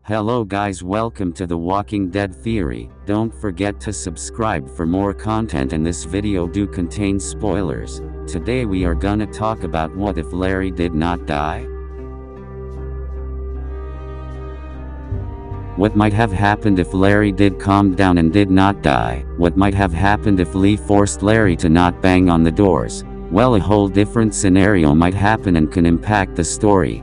Hello guys, welcome to the Walking Dead theory. Don't forget to subscribe for more content, and this video do contain spoilers. Today we are gonna talk about what if Larry did not die? What might have happened if Larry did calm down and did not die? What might have happened if Lee forced Larry to not bang on the doors? Well, a whole different scenario might happen and can impact the story.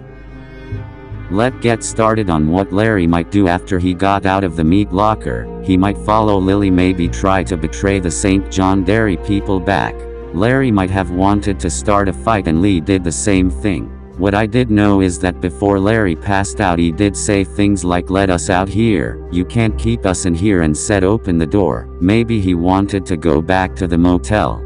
Let's get started on what Larry might do after he got out of the meat locker. He might follow Lily, maybe try to betray the St. John Dairy people back. Larry might have wanted to start a fight and Lee did the same thing. What I did know is that before Larry passed out he did say things like, "Let us out here, you can't keep us in here," and said open the door. Maybe he wanted to go back to the motel.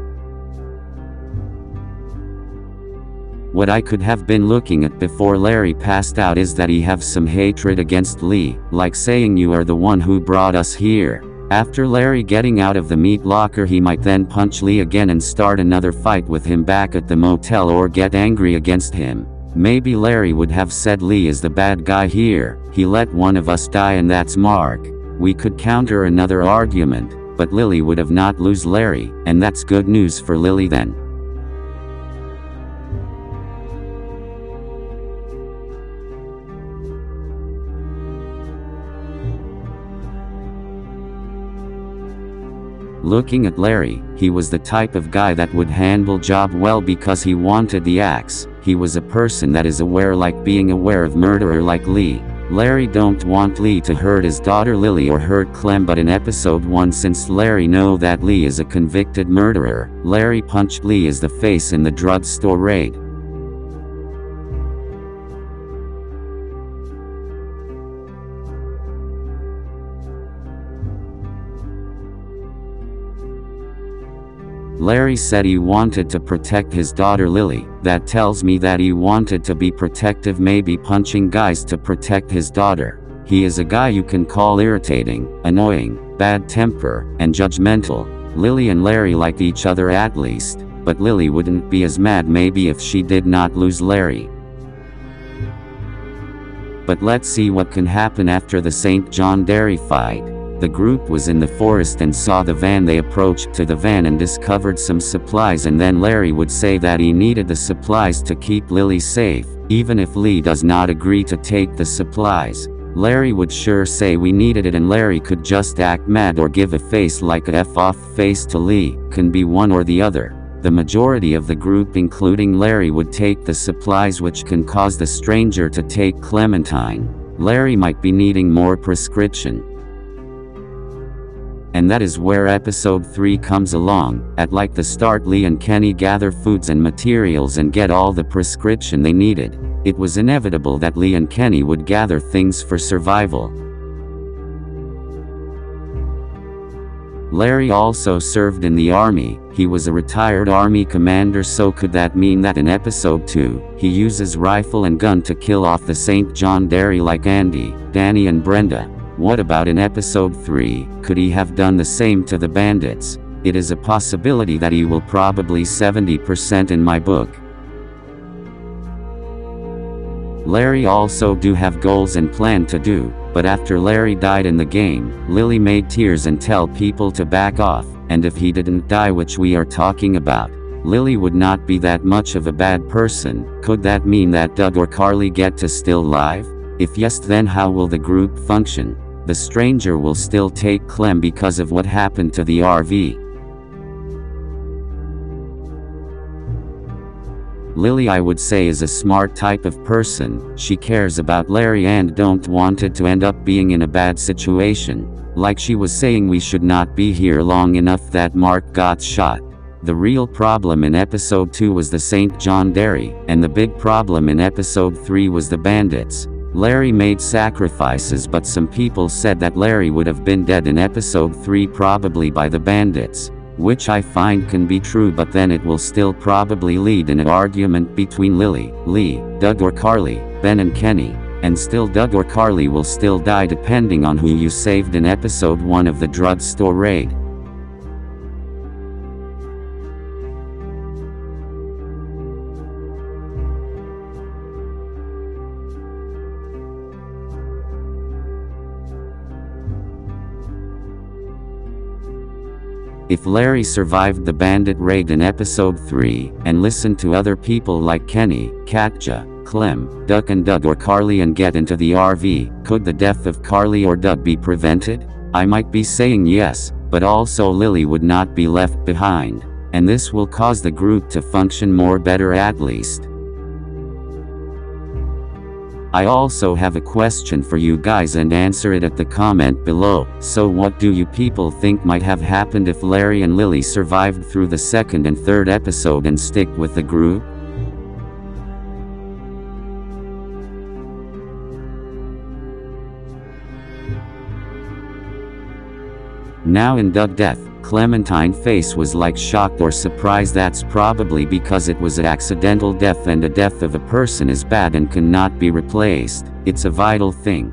What I could have been looking at before Larry passed out is that he have some hatred against Lee, like saying, "You are the one who brought us here." After Larry getting out of the meat locker, he might then punch Lee again and start another fight with him back at the motel, or get angry against him. Maybe Larry would have said, "Lee is the bad guy here, he let one of us die and that's Mark." We could counter another argument, but Lily would have not lose Larry, and that's good news for Lily then. Looking at Larry, he was the type of guy that would handle job well because he wanted the axe. He was a person that is aware, like being aware of murderer like Lee. Larry don't want Lee to hurt his daughter Lily or hurt Clem, but in episode 1, since Larry know that Lee is a convicted murderer, Larry punched Lee as the face in the drugstore raid. Larry said he wanted to protect his daughter Lily. That tells me that he wanted to be protective, maybe punching guys to protect his daughter. He is a guy you can call irritating, annoying, bad temper, and judgmental. Lily and Larry liked each other at least, but Lily wouldn't be as mad maybe if she did not lose Larry. But let's see what can happen after the St. John Dairy fight. The group was in the forest and saw the van. They approached to the van and discovered some supplies, and then Larry would say that he needed the supplies to keep Lily safe, even if Lee does not agree to take the supplies. Larry would sure say we needed it, and Larry could just act mad or give a face like a F off face to Lee. Can be one or the other. The majority of the group, including Larry, would take the supplies, which can cause the stranger to take Clementine. Larry might be needing more prescription. And that is where episode 3 comes along. At like the start, Lee and Kenny gather foods and materials and get all the prescription they needed. It was inevitable that Lee and Kenny would gather things for survival. Larry also served in the army. He was a retired army commander, so could that mean that in episode 2, he uses rifle and gun to kill off the St. John Dairy like Andy, Danny and Brenda? What about in episode 3? Could he have done the same to the bandits? It is a possibility that he will, probably 70% in my book. Larry also do have goals and plan to do, but after Larry died in the game, Lily made tears and tell people to back off, and if he didn't die, which we are talking about, Lily would not be that much of a bad person. Could that mean that Doug or Carly get to still live? If yes, then how will the group function? The stranger will still take Clem because of what happened to the RV. Lily, I would say, is a smart type of person. She cares about Larry and don't want it to end up being in a bad situation. Like she was saying, we should not be here long enough that Mark got shot. The real problem in episode 2 was the St. John Dairy, and the big problem in episode 3 was the bandits. Larry made sacrifices, but some people said that Larry would have been dead in episode 3, probably by the bandits, which I find can be true, but then it will still probably lead in an argument between Lily, Lee, Doug or Carly, Ben and Kenny, and still Doug or Carly will still die depending on who you saved in episode 1 of the drugstore raid. If Larry survived the bandit raid in episode 3, and listened to other people like Kenny, Katja, Clem, Duck and Doug or Carly and get into the RV, could the death of Carly or Doug be prevented? I might be saying yes, but also Lily would not be left behind. And this will cause the group to function more better at least. I also have a question for you guys and answer it at the comment below. So what do you people think might have happened if Larry and Lily survived through the second and third episode and stick with the group? Now in Doug death, Clementine's face was like shocked or surprised. That's probably because it was an accidental death, and a death of a person is bad and cannot be replaced. It's a vital thing.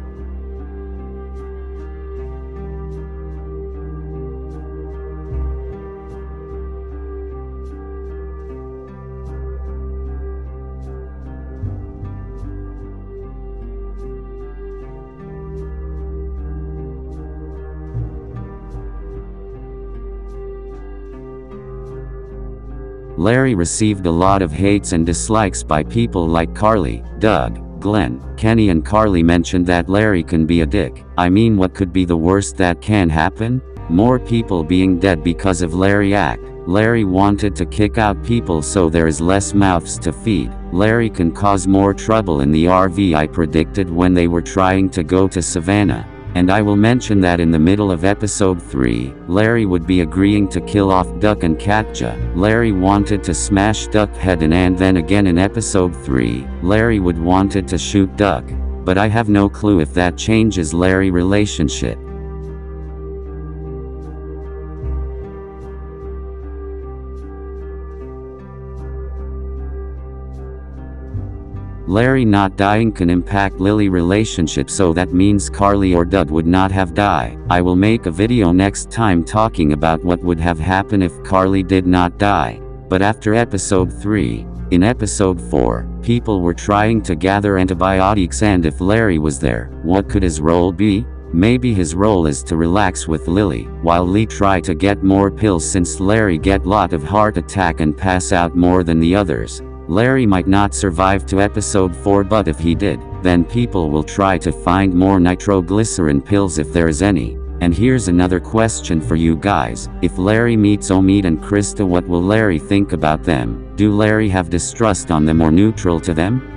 Larry received a lot of hates and dislikes by people like Carly, Doug, Glenn, Kenny and Carly mentioned that Larry can be a dick. I mean, what could be the worst that can happen? More people being dead because of Larry act. Larry wanted to kick out people so there is less mouths to feed. Larry can cause more trouble in the RV I predicted when they were trying to go to Savannah. And I will mention that in the middle of episode 3, Larry would be agreeing to kill off Duck and Katja. Larry wanted to smash Duck's head in, and then again in episode 3, Larry would wanted to shoot Duck. But I have no clue if that changes Larry's relationship. Larry not dying can impact Lily's relationship, so that means Carly or Doug would not have died. I will make a video next time talking about what would have happened if Carly did not die. But after episode 3, in episode 4, people were trying to gather antibiotics, and if Larry was there, what could his role be? Maybe his role is to relax with Lily, while Lee try to get more pills, since Larry get lot of heart attack and pass out more than the others. Larry might not survive to episode 4, but if he did, then people will try to find more nitroglycerin pills if there is any. And here's another question for you guys. If Larry meets Omid and Krista, what will Larry think about them? Do Larry have distrust on them or neutral to them?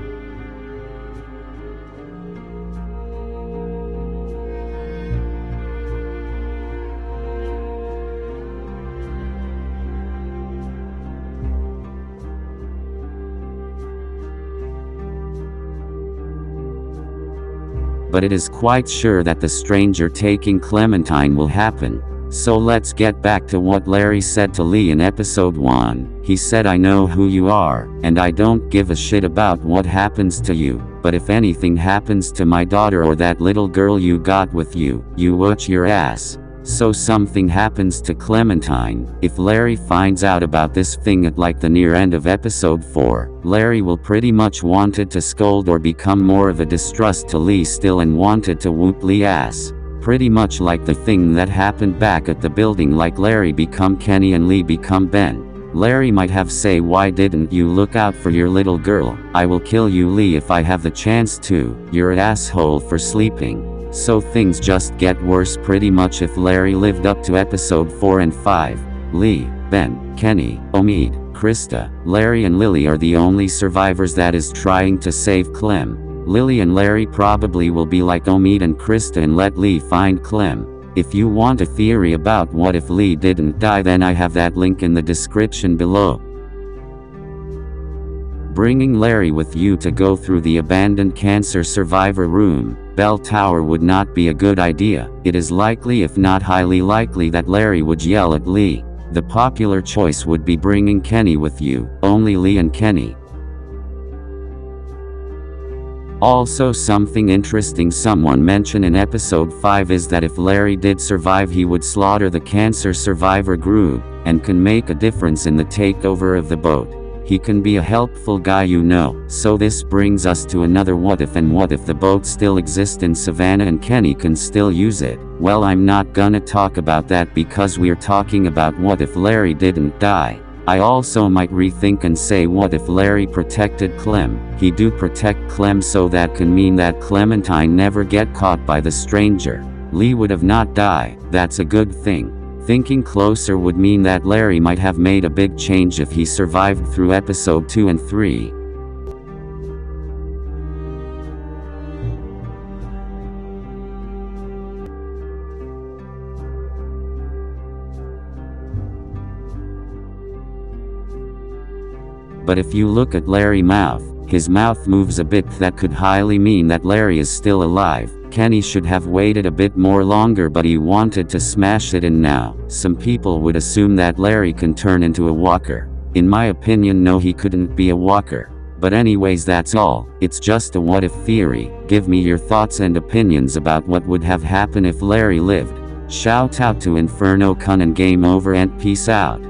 But it is quite sure that the stranger taking Clementine will happen. So let's get back to what Larry said to Lee in episode 1. He said, "I know who you are, and I don't give a shit about what happens to you, but if anything happens to my daughter or that little girl you got with you, you watch your ass." So something happens to Clementine. If Larry finds out about this thing at like the near end of episode 4, Larry will pretty much wanted to scold or become more of a distrust to Lee still, and wanted to whoop Lee ass. Pretty much like the thing that happened back at the building, like Larry become Kenny and Lee become Ben. Larry might have say, "Why didn't you look out for your little girl? I will kill you, Lee, if I have the chance to. You're an asshole for sleeping." So things just get worse pretty much if Larry lived up to episode 4 and 5. Lee, Ben, Kenny, Omid, Krista, Larry and Lily are the only survivors that is trying to save Clem. Lily and Larry probably will be like Omid and Krista and let Lee find Clem. If you want a theory about what if Lee didn't die, then I have that link in the description below. Bringing Larry with you to go through the abandoned cancer survivor room, Bell Tower, would not be a good idea. It is likely, if not highly likely, that Larry would yell at Lee. The popular choice would be bringing Kenny with you, only Lee and Kenny. Also, something interesting someone mentioned in episode 5 is that if Larry did survive, he would slaughter the cancer survivor group, and can make a difference in the takeover of the boat. He can be a helpful guy, you know. So this brings us to another what if, and what if the boat still exists in Savannah and Kenny can still use it? Well, I'm not gonna talk about that because we're talking about what if Larry didn't die. I also might rethink and say what if Larry protected Clem. He do protect Clem, so that can mean that Clementine never get caught by the stranger. Lee would have not died. That's a good thing. Thinking closer would mean that Larry might have made a big change if he survived through episode 2 and 3. But if you look at Larry's mouth, his mouth moves a bit. That could highly mean that Larry is still alive. Kenny should have waited a bit more longer, but he wanted to smash it in now. Some people would assume that Larry can turn into a walker. In my opinion, no, he couldn't be a walker. But anyways, that's all. It's just a what if theory. Give me your thoughts and opinions about what would have happened if Larry lived. Shout out to Inferno Kun and Game Over and peace out.